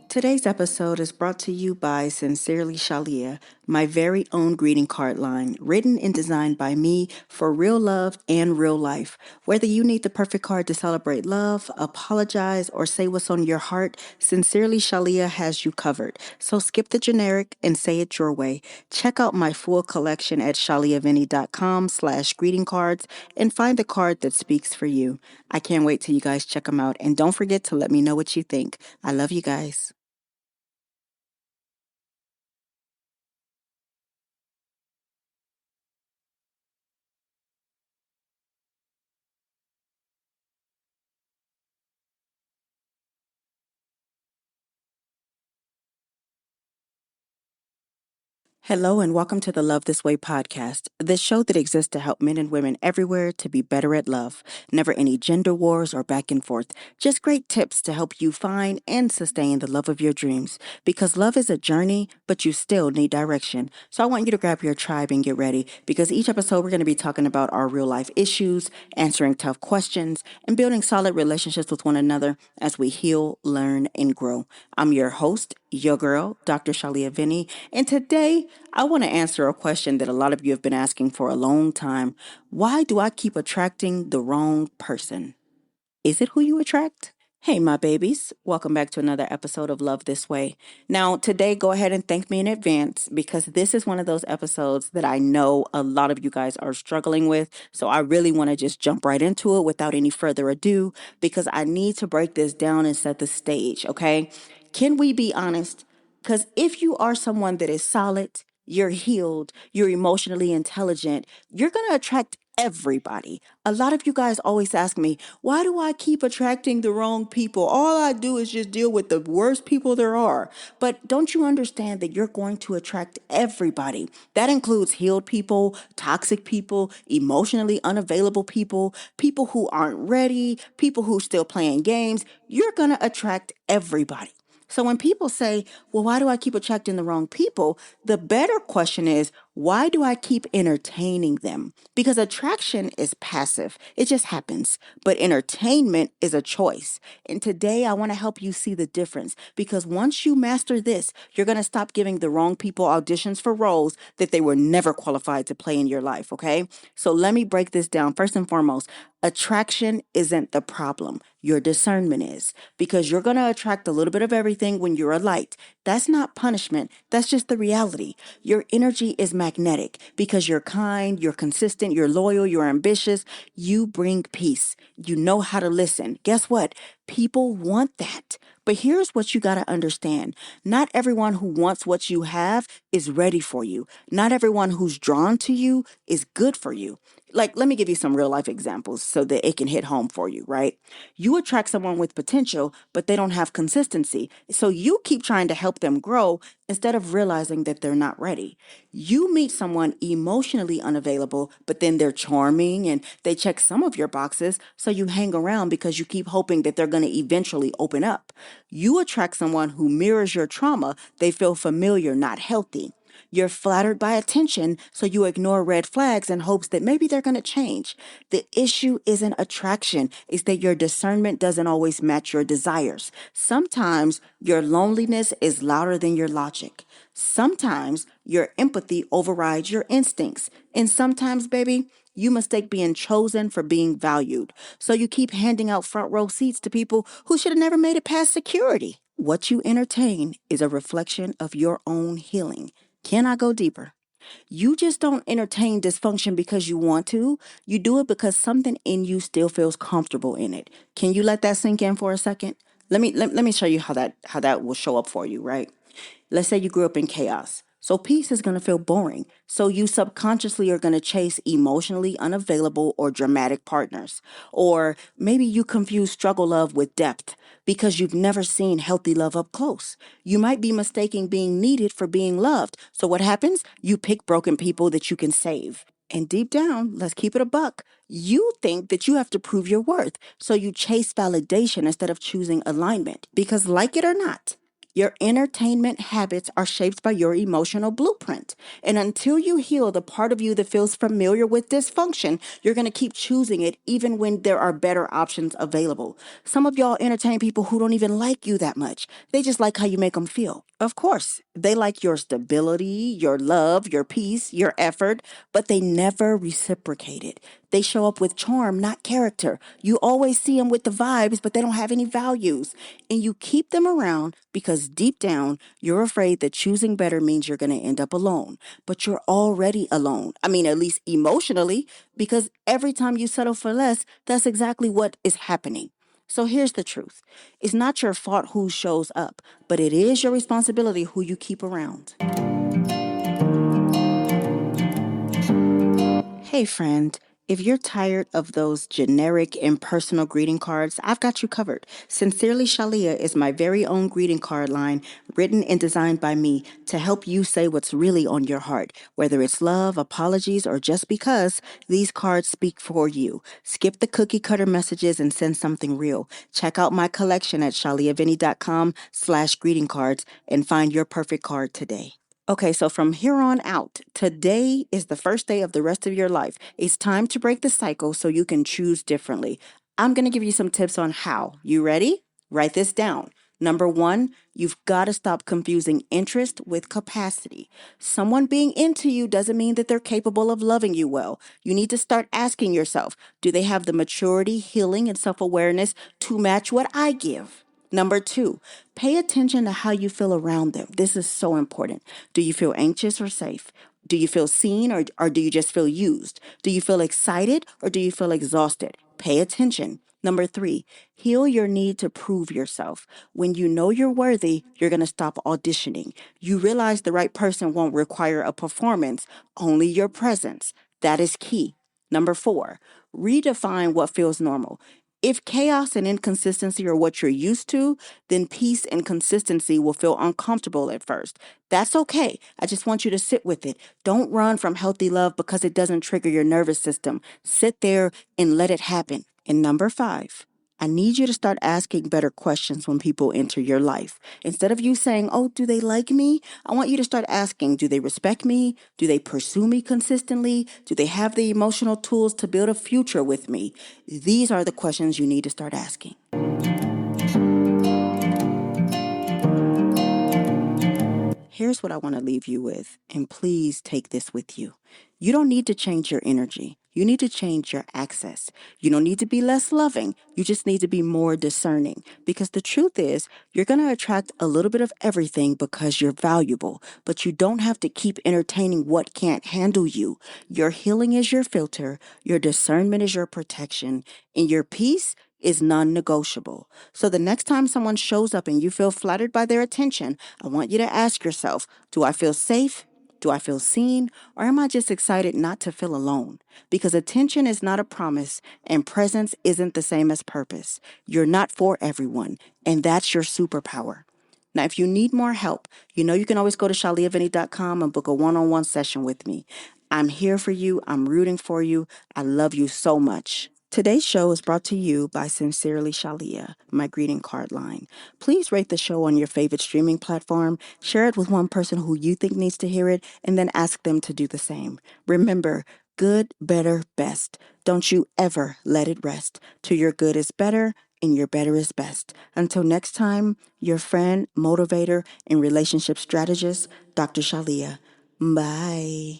Today's episode is brought to you by Sincerely Shalia, my very own greeting card line, written and designed by me for real love and real life. Whether you need the perfect card to celebrate love, apologize, or say what's on your heart, Sincerely Shalia has you covered. So skip the generic and say it your way. Check out my full collection at shaliavinny.com/greeting cards and find the card that speaks for you. I can't wait till you guys check them out. And don't forget to let me know what you think. I love you guys. Hello, and welcome to the Love This Way podcast, the show that exists to help men and women everywhere to be better at love. Never any gender wars or back and forth, just great tips to help you find and sustain the love of your dreams. Because love is a journey, but you still need direction. So I want you to grab your tribe and get ready, because each episode we're going to be talking about our real life issues, answering tough questions, and building solid relationships with one another as we heal, learn, and grow. I'm your host, your girl, Dr. Shalia Vinny, and today I want to answer a question that a lot of you have been asking for a long time. Why do I keep attracting the wrong person? Is it who you attract? Hey, my babies. Welcome back to another episode of Love This Way. Now, today, go ahead and thank me in advance, because this is one of those episodes that I know a lot of you guys are struggling with. So I really want to just jump right into it without any further ado, because I need to break this down and set the stage, okay? Can we be honest? Because if you are someone that is solid, you're healed, you're emotionally intelligent, you're going to attract everybody. A lot of you guys always ask me, why do I keep attracting the wrong people? All I do is just deal with the worst people there are. But don't you understand that you're going to attract everybody? That includes healed people, toxic people, emotionally unavailable people, people who aren't ready, people who still playing games. You're going to attract everybody. So when people say, well, why do I keep attracting the wrong people? The better question is, why do I keep entertaining them? Because attraction is passive. It just happens. But entertainment is a choice. And today I want to help you see the difference, because once you master this, you're going to stop giving the wrong people auditions for roles that they were never qualified to play in your life, okay? So let me break this down. First and foremost, attraction isn't the problem. Your discernment is, because you're going to attract a little bit of everything when you're a light. That's not punishment. That's just the reality. Your energy is magnetic because you're kind, you're consistent, you're loyal, you're ambitious. You bring peace. You know how to listen. Guess what? People want that. But here's what you got to understand. Not everyone who wants what you have is ready for you. Not everyone who's drawn to you is good for you. Like, let me give you some real life examples so that it can hit home for you, right? You attract someone with potential, but they don't have consistency. So you keep trying to help them grow instead of realizing that they're not ready. You meet someone emotionally unavailable, but then they're charming and they check some of your boxes. So you hang around because you keep hoping that they're going to eventually open up. You attract someone who mirrors your trauma. They feel familiar, not healthy. You're flattered by attention, so you ignore red flags in hopes that maybe they're going to change. The issue isn't attraction, it's that your discernment doesn't always match your desires. Sometimes your loneliness is louder than your logic. Sometimes your empathy overrides your instincts. And sometimes, baby, you mistake being chosen for being valued. So you keep handing out front row seats to people who should have never made it past security. What you entertain is a reflection of your own healing. Can I go deeper? You just don't entertain dysfunction because you want to. You do it because something in you still feels comfortable in it. Can you let that sink in for a second? Let me show you how that will show up for you, right? Let's say you grew up in chaos. So peace is going to feel boring. So you subconsciously are going to chase emotionally unavailable or dramatic partners. Or maybe you confuse struggle love with depth because you've never seen healthy love up close. You might be mistaking being needed for being loved. So what happens? You pick broken people that you can save. And deep down, let's keep it a buck, you think that you have to prove your worth. So you chase validation instead of choosing alignment. Because like it or not, Your entertainment habits are shaped by your emotional blueprint. And until you heal the part of you that feels familiar with dysfunction, you're going to keep choosing it even when there are better options available. Some of y'all entertain people who don't even like you that much. They just like how you make them feel. Of course, they like your stability, your love, your peace, your effort, but they never reciprocate it. They show up with charm, not character. You always see them with the vibes, but they don't have any values. And you keep them around because deep down, you're afraid that choosing better means you're going to end up alone. But you're already alone. I mean, at least emotionally, because every time you settle for less, that's exactly what is happening. So here's the truth. It's not your fault who shows up, but it is your responsibility who you keep around. Hey, friend. If you're tired of those generic, impersonal greeting cards, I've got you covered. Sincerely Shalia is my very own greeting card line, written and designed by me to help you say what's really on your heart. Whether it's love, apologies, or just because, these cards speak for you. Skip the cookie cutter messages and send something real. Check out my collection at shaliavinny.com/greeting cards and find your perfect card today. Okay, so from here on out, today is the first day of the rest of your life. It's time to break the cycle so you can choose differently. I'm going to give you some tips on how. You ready? Write this down. Number one, you've got to stop confusing interest with capacity. Someone being into you doesn't mean that they're capable of loving you well. You need to start asking yourself, do they have the maturity, healing, and self-awareness to match what I give? Number two, pay attention to how you feel around them. This is so important. Do you feel anxious or safe? Do you feel seen or do you just feel used? Do you feel excited or do you feel exhausted? Pay attention. Number three, heal your need to prove yourself. When you know you're worthy, you're going to stop auditioning. You realize the right person won't require a performance, only your presence. That is key. Number four, redefine what feels normal. If chaos and inconsistency are what you're used to, then peace and consistency will feel uncomfortable at first. That's okay. I just want you to sit with it. Don't run from healthy love because it doesn't trigger your nervous system. Sit there and let it happen. And number five, I need you to start asking better questions when people enter your life. Instead of you saying, oh, do they like me? I want you to start asking, do they respect me? Do they pursue me consistently? Do they have the emotional tools to build a future with me? These are the questions you need to start asking. Here's what I want to leave you with, and please take this with you. You don't need to change your energy. You need to change your access. You don't need to be less loving. You just need to be more discerning. Because the truth is, you're going to attract a little bit of everything because you're valuable. But you don't have to keep entertaining what can't handle you. Your healing is your filter. Your discernment is your protection. And your peace is non-negotiable. So the next time someone shows up and you feel flattered by their attention, I want you to ask yourself, do I feel safe? Do I feel seen? Or am I just excited not to feel alone? Because attention is not a promise and presence isn't the same as purpose. You're not for everyone, and that's your superpower. Now, if you need more help, you know you can always go to shaliavinny.com and book a one-on-one session with me. I'm here for you. I'm rooting for you. I love you so much. Today's show is brought to you by Sincerely Shalia, my greeting card line. Please rate the show on your favorite streaming platform, share it with one person who you think needs to hear it, and then ask them to do the same. Remember, good, better, best. Don't you ever let it rest. To your good is better, and your better is best. Until next time, your friend, motivator, and relationship strategist, Dr. Shalia. Bye.